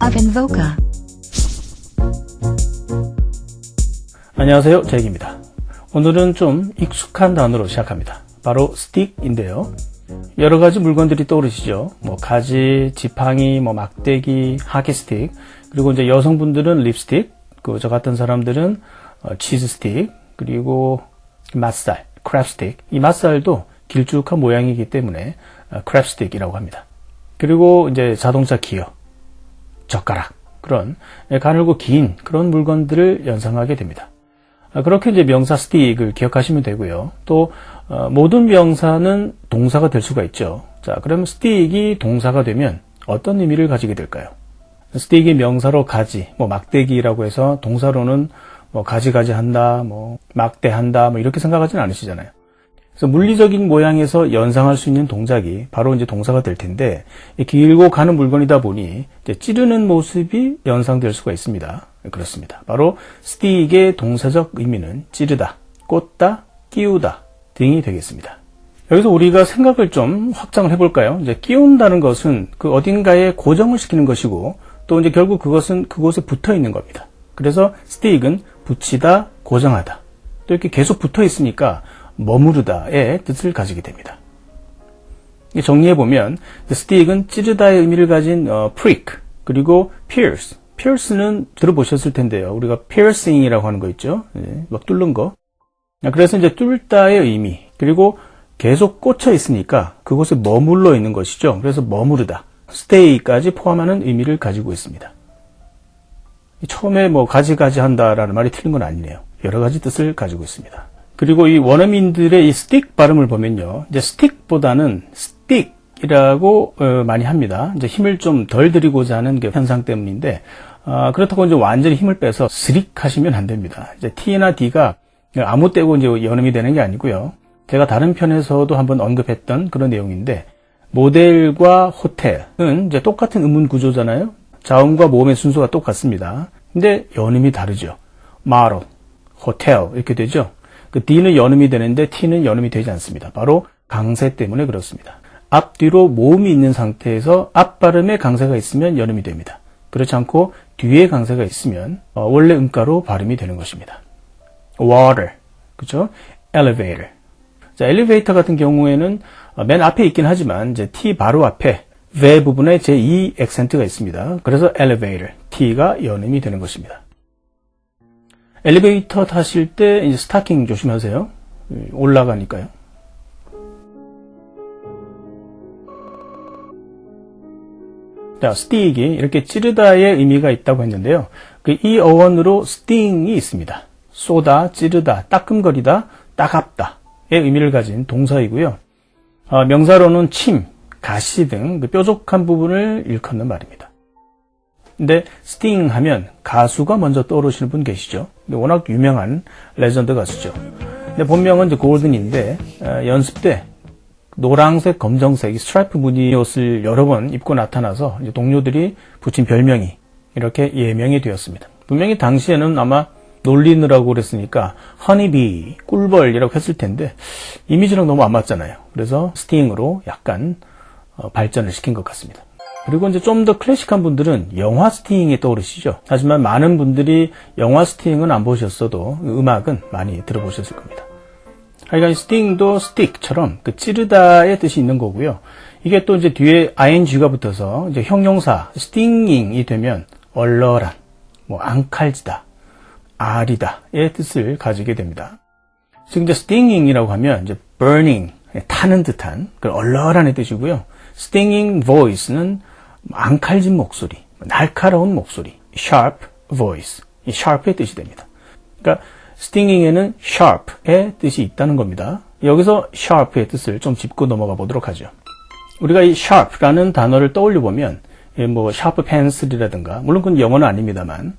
of Invoca. 안녕하세요, 잭입니다. 오늘은 좀 익숙한 단어로 시작합니다. 바로 스틱인데요. 여러 가지 물건들이 떠오르시죠. 가지, 지팡이, 막대기, 하키 스틱, 그리고 이제 여성분들은 립스틱, 저 같은 사람들은 치즈 스틱, 그리고 맛살, 크랩 스틱. 이 맛살도 길쭉한 모양이기 때문에 크랩 스틱이라고 합니다. 그리고 이제 자동차 기어, 젓가락, 그런 가늘고 긴 그런 물건들을 연상하게 됩니다. 그렇게 이제 명사 스틱을 기억하시면 되고요. 또 모든 명사는 동사가 될 수가 있죠. 자, 그러면 스틱이 동사가 되면 어떤 의미를 가지게 될까요? 스틱이 명사로 가지, 막대기라고 해서 동사로는 가지가지 한다, 막대한다, 이렇게 생각하지는 않으시잖아요. 그래서 물리적인 모양에서 연상할 수 있는 동작이 바로 이제 동사가 될 텐데, 길고 가는 물건이다 보니 이제 찌르는 모습이 연상될 수가 있습니다. 그렇습니다. 바로 스틱의 동사적 의미는 찌르다, 꽂다, 끼우다 등이 되겠습니다. 여기서 우리가 생각을 좀 확장을 해볼까요? 이제 끼운다는 것은 그 어딘가에 고정을 시키는 것이고, 또 이제 결국 그것은 그곳에 붙어 있는 겁니다. 그래서 스틱은 붙이다, 고정하다. 또 이렇게 계속 붙어 있으니까 머무르다의 뜻을 가지게 됩니다. 정리해보면 스틱은 찌르다의 의미를 가진 prick, 그리고 pierce. pierce는 들어보셨을 텐데요. 우리가 piercing이라고 하는 거 있죠. 막 뚫는 거. 그래서 이제 뚫다의 의미, 그리고 계속 꽂혀 있으니까 그곳에 머물러 있는 것이죠. 그래서 머무르다, stay까지 포함하는 의미를 가지고 있습니다. 처음에 가지가지 한다라는 말이 틀린 건 아니네요. 여러 가지 뜻을 가지고 있습니다. 그리고 이 원어민들의 이 스틱 발음을 보면요. 이제 스틱보다는 스틱이라고 많이 합니다. 이제 힘을 좀 덜 들이고자 하는 게 현상 때문인데, 그렇다고 이제 완전히 힘을 빼서 스릭 하시면 안 됩니다. 이제 T나 D가 아무 때고 이제 연음이 되는 게 아니고요. 제가 다른 편에서도 한번 언급했던 그런 내용인데, 모델과 호텔은 이제 똑같은 음문 구조잖아요. 자음과 모음의 순서가 똑같습니다. 근데 연음이 다르죠. model, 호텔 이렇게 되죠. 그 D는 연음이 되는데 T는 연음이 되지 않습니다. 바로 강세 때문에 그렇습니다. 앞뒤로 모음이 있는 상태에서 앞 발음에 강세가 있으면 연음이 됩니다. 그렇지 않고 뒤에 강세가 있으면 원래 음가로 발음이 되는 것입니다. water, 그렇죠? elevator. 자, 엘리베이터 같은 경우에는 맨 앞에 있긴 하지만 이제 T 바로 앞에 V 부분에 제2 액센트가 있습니다. 그래서 elevator, T가 연음이 되는 것입니다. 엘리베이터 타실 때 이제 스타킹 조심하세요. 올라가니까요. 자, 스틱이 이렇게 찌르다의 의미가 있다고 했는데요. 이 어원으로 sting이 있습니다. 쏘다, 찌르다, 따끔거리다, 따갑다의 의미를 가진 동사이고요. 명사로는 침, 가시 등 뾰족한 부분을 일컫는 말입니다. 근데 스팅 하면 가수가 먼저 떠오르시는 분 계시죠? 워낙 유명한 레전드 가수죠. 근데 본명은 이제 골든인데 연습 때 노란색, 검정색 스트라이프 무늬 옷을 여러 번 입고 나타나서 이제 동료들이 붙인 별명이 이렇게 예명이 되었습니다. 분명히 당시에는 아마 놀리느라고 그랬으니까 허니비, 꿀벌이라고 했을 텐데 이미지랑 너무 안 맞잖아요. 그래서 스팅으로 약간 발전을 시킨 것 같습니다. 그리고 이제 좀 더 클래식한 분들은 영화 스팅이 떠오르시죠. 하지만 많은 분들이 영화 스팅은 안 보셨어도 음악은 많이 들어보셨을 겁니다. 하여간 스팅도 스틱처럼 찌르다의 뜻이 있는 거고요. 이게 또 이제 뒤에 ing가 붙어서 이제 형용사 stinging이 되면 얼얼한, 앙칼지다, 아리다의 뜻을 가지게 됩니다. 즉 이제 stinging이라고 하면 이제 burning, 타는 듯한 그 얼얼한의 뜻이고요. stinging voice는 앙칼진 목소리, 날카로운 목소리, sharp voice, 이 sharp의 뜻이 됩니다. 그러니까 stinging에는 sharp의 뜻이 있다는 겁니다. 여기서 sharp의 뜻을 좀 짚고 넘어가 보도록 하죠. 우리가 이 sharp라는 단어를 떠올려 보면 sharp pencil이라든가, 물론 그건 영어는 아닙니다만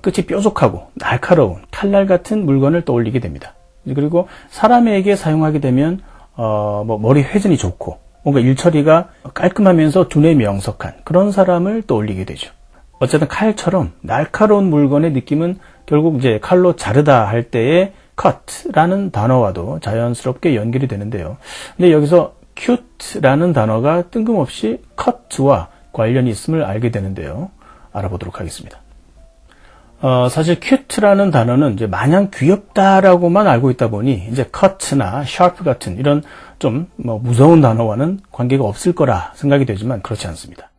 끝이 뾰족하고 날카로운 칼날 같은 물건을 떠올리게 됩니다. 그리고 사람에게 사용하게 되면 머리 회전이 좋고 뭔가 일처리가 깔끔하면서 두뇌 명석한 그런 사람을 떠올리게 되죠. 어쨌든 칼처럼 날카로운 물건의 느낌은 결국 이제 칼로 자르다 할 때의 cut라는 단어와도 자연스럽게 연결이 되는데요. 근데 여기서 cute라는 단어가 뜬금없이 cut와 관련이 있음을 알게 되는데요. 알아보도록 하겠습니다. 사실 cute라는 단어는 이제 마냥 귀엽다라고만 알고 있다 보니 이제 cut나 sharp 같은 이런 좀 무서운 단어와는 관계가 없을 거라 생각이 되지만 그렇지 않습니다.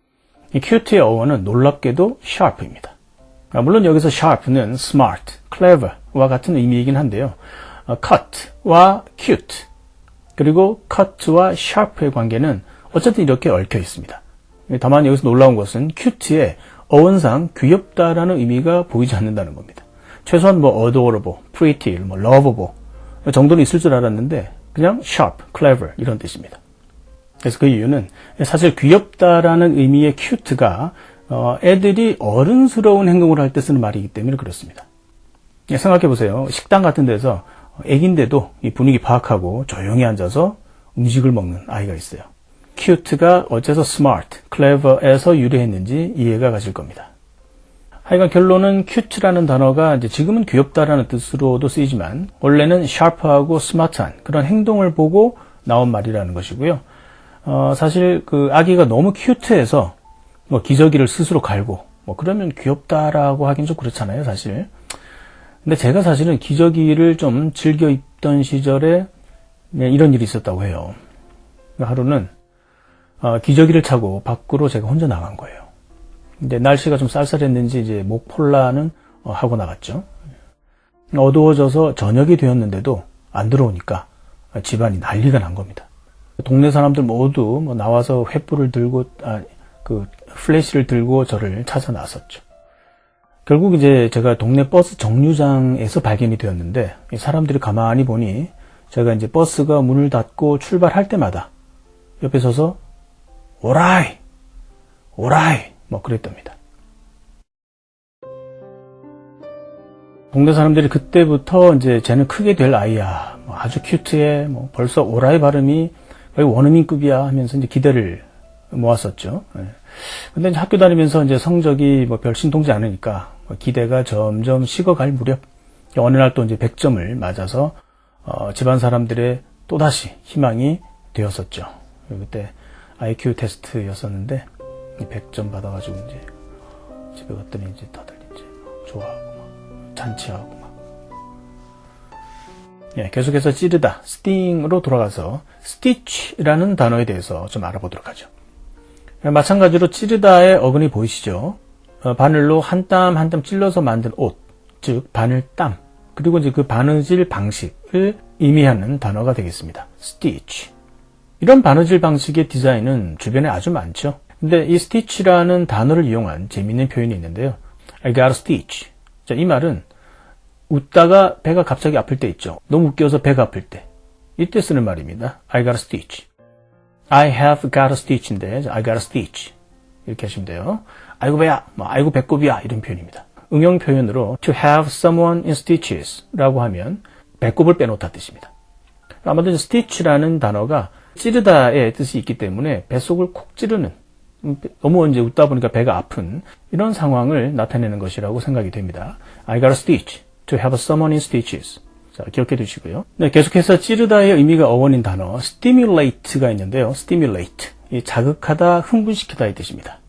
이 cute의 어원은 놀랍게도 sharp입니다. 물론 여기서 sharp는 smart, clever와 같은 의미이긴 한데요. cut와 cute 그리고 cut와 sharp의 관계는 어쨌든 이렇게 얽혀 있습니다. 다만 여기서 놀라운 것은 cute의 어원상 귀엽다라는 의미가 보이지 않는다는 겁니다. 최소한 adorable, pretty, lovable 정도는 있을 줄 알았는데 그냥 sharp, clever 이런 뜻입니다. 그래서 그 이유는 사실 귀엽다라는 의미의 cute가 애들이 어른스러운 행동을 할 때 쓰는 말이기 때문에 그렇습니다. 생각해 보세요. 식당 같은 데서 애기인데도 이 분위기 파악하고 조용히 앉아서 음식을 먹는 아이가 있어요. cute가 어째서 smart, clever에서 유래했는지 이해가 가실 겁니다. 하여간 결론은 cute라는 단어가 이제 지금은 귀엽다라는 뜻으로도 쓰이지만 원래는 sharp하고 smart한 그런 행동을 보고 나온 말이라는 것이고요. 사실 그 아기가 너무 cute해서 기저귀를 스스로 갈고 그러면 귀엽다라고 하긴 좀 그렇잖아요, 사실. 근데 제가 사실은 기저귀를 좀 즐겨 입던 시절에 이런 일이 있었다고 해요. 하루는 기저귀를 차고 밖으로 제가 혼자 나간 거예요. 근데 날씨가 좀 쌀쌀했는지 이제 목폴라는 하고 나갔죠. 어두워져서 저녁이 되었는데도 안 들어오니까 집안이 난리가 난 겁니다. 동네 사람들 모두 나와서 횃불을 들고 그 플래시를 들고 저를 찾아 나섰죠. 결국 이제 제가 동네 버스 정류장에서 발견이 되었는데 사람들이 가만히 보니 제가 이제 버스가 문을 닫고 출발할 때마다 옆에 서서 오라이 그랬답니다. 동네 사람들이 그때부터 이제 쟤는 크게 될 아이야, 아주 큐트해, 벌써 오라이 발음이 거의 원어민급이야 하면서 이제 기대를 모았었죠. 근데 이제 학교 다니면서 이제 성적이 별 신통치 않으니까 기대가 점점 식어갈 무렵 어느 날 또 이제 100점을 맞아서 집안 사람들의 또다시 희망이 되었었죠. 그때 IQ 테스트였었는데 100점 받아가지고 이제 집에 갔더니 이제 다들 이제 좋아하고 잔치하고 계속해서 찌르다, sting으로 돌아가서 stitch라는 단어에 대해서 좀 알아보도록 하죠. 마찬가지로 찌르다의 어근이 보이시죠? 바늘로 한 땀 한 땀 찔러서 만든 옷, 즉 바늘땀, 그리고 이제 그 바느질 방식을 의미하는 단어가 되겠습니다. stitch. 이런 바느질 방식의 디자인은 주변에 아주 많죠. 근데 이 stitch라는 단어를 이용한 재미있는 표현이 있는데요. I got a stitch. 자, 이 말은 웃다가 배가 갑자기 아플 때 있죠. 너무 웃겨서 배가 아플 때. 이때 쓰는 말입니다. I got a stitch. I have got a stitch인데 I got a stitch. 이렇게 하시면 돼요. 아이고 배야, 아이고 배꼽이야 이런 표현입니다. 응용 표현으로 to have someone in stitches 라고 하면 배꼽을 빼놓다 뜻입니다. 아마도 stitch라는 단어가 찌르다의 뜻이 있기 때문에 뱃속을 콕 찌르는, 너무 이제 웃다 보니까 배가 아픈 이런 상황을 나타내는 것이라고 생각이 됩니다. I got a stitch. To have someone in stitches. 자, 기억해 두시고요. 네, 계속해서 찌르다의 의미가 어원인 단어 stimulate가 있는데요. stimulate. 이 자극하다, 흥분시키다 의 뜻입니다.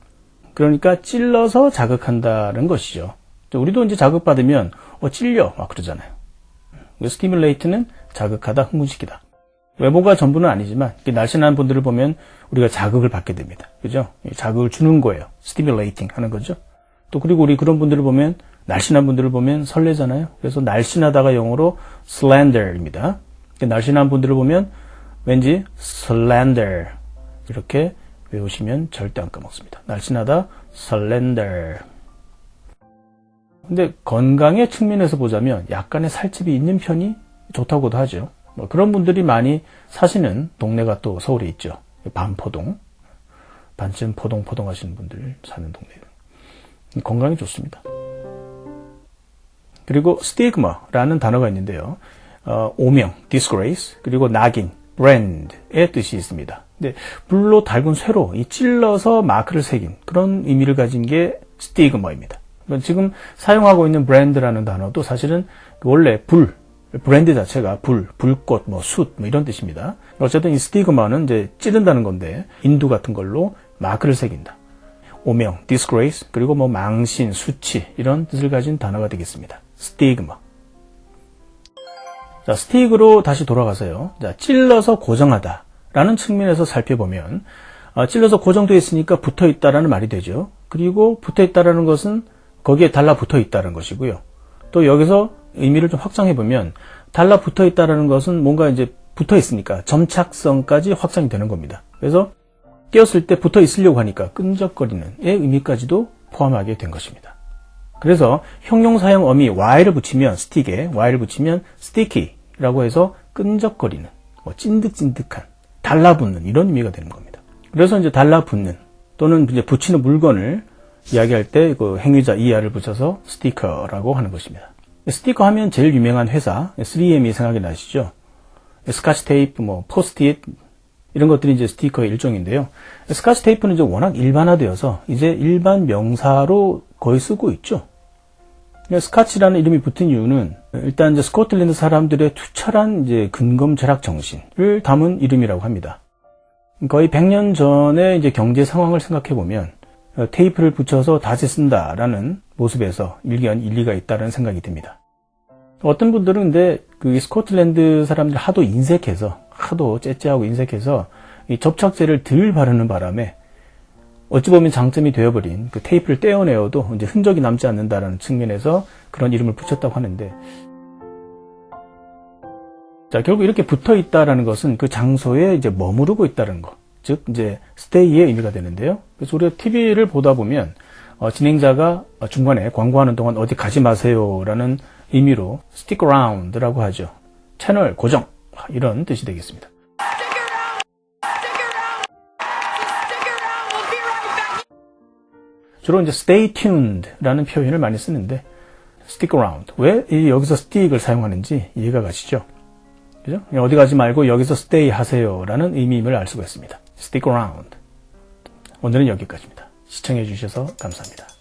그러니까 찔러서 자극한다는 것이죠. 우리도 이제 자극받으면 찔려 막 그러잖아요. stimulate는 자극하다, 흥분시키다. 외모가 전부는 아니지만 날씬한 분들을 보면 우리가 자극을 받게 됩니다. 그죠? 자극을 주는 거예요. stimulating 하는 거죠. 또 그리고 우리 그런 분들을 보면 날씬한 분들을 보면 설레잖아요. 그래서 날씬하다가 영어로 slender입니다. 날씬한 분들을 보면 왠지 slender 이렇게 외우시면 절대 안 까먹습니다. 날씬하다, slender. 근데 건강의 측면에서 보자면 약간의 살집이 있는 편이 좋다고도 하죠. 그런 분들이 많이 사시는 동네가 또 서울에 있죠. 반포동. 반쯤 포동포동 하시는 분들 사는 동네. 건강이 좋습니다. 그리고 stigma라는 단어가 있는데요. 오명, disgrace, 그리고 낙인, brand의 뜻이 있습니다. 근데 불로 달군 쇠로 이 찔러서 마크를 새긴 그런 의미를 가진 게 stigma입니다. 지금 사용하고 있는 brand라는 단어도 사실은 원래 브랜드 자체가 불꽃, 숯, 이런 뜻입니다. 어쨌든 이 스티그마는 이제 찌른다는 건데, 인두 같은 걸로 마크를 새긴다. 오명, disgrace, 그리고 뭐 망신, 수치 이런 뜻을 가진 단어가 되겠습니다. 스티그마. 자, 스틱으로 다시 돌아가서요. 자, 찔러서 고정하다 라는 측면에서 살펴보면 찔러서 고정되어 있으니까 붙어 있다라는 말이 되죠. 그리고 붙어 있다라는 것은 거기에 달라붙어 있다는 것이고요. 또 여기서 의미를 좀 확장해 보면 달라붙어 있다라는 것은 뭔가 이제 붙어 있으니까 점착성까지 확장이 되는 겁니다. 그래서 띄었을 때 붙어 있으려고 하니까 끈적거리는의 의미까지도 포함하게 된 것입니다. 그래서 형용사형 어미 y를 붙이면 스틱에 y를 붙이면 sticky라고 해서 끈적거리는, 뭐 찐득찐득한, 달라붙는 이런 의미가 되는 겁니다. 그래서 이제 달라붙는 또는 이제 붙이는 물건을 이야기할 때 그 행위자 er를 붙여서 스티커라고 하는 것입니다. 스티커 하면 제일 유명한 회사 3M이 생각이 나시죠? 스카치 테이프, 뭐 포스트잇 이런 것들이 이제 스티커의 일종인데요. 스카치 테이프는 이제 워낙 일반화되어서 이제 일반 명사로 거의 쓰고 있죠. 스카치라는 이름이 붙은 이유는 일단 이제 스코틀랜드 사람들의 투철한 이제 근검 절약 정신을 담은 이름이라고 합니다. 거의 100년 전의 이제 경제 상황을 생각해 보면 테이프를 붙여서 다시 쓴다라는 모습에서 일리가 있다는 생각이 듭니다. 어떤 분들은 근데 그 스코틀랜드 사람들 하도 인색해서 하도 째째하고 인색해서 이 접착제를 덜 바르는 바람에 어찌 보면 장점이 되어버린 그 테이프를 떼어내어도 이제 흔적이 남지 않는다라는 측면에서 그런 이름을 붙였다고 하는데, 자, 결국 이렇게 붙어 있다라는 것은 그 장소에 이제 머무르고 있다는 것, 즉 이제 stay의 의미가 되는데요. 그래서 우리가 TV를 보다 보면 진행자가 중간에 광고하는 동안 어디 가지 마세요라는 의미로 stick around라고 하죠. 채널 고정 이런 뜻이 되겠습니다. 주로 이제 stay tuned라는 표현을 많이 쓰는데 stick around, 왜 여기서 stick을 사용하는지 이해가 가시죠? 그죠? 어디 가지 말고 여기서 stay 하세요라는 의미임을 알 수가 있습니다. stick around. 오늘은 여기까지입니다. 시청해 주셔서 감사합니다.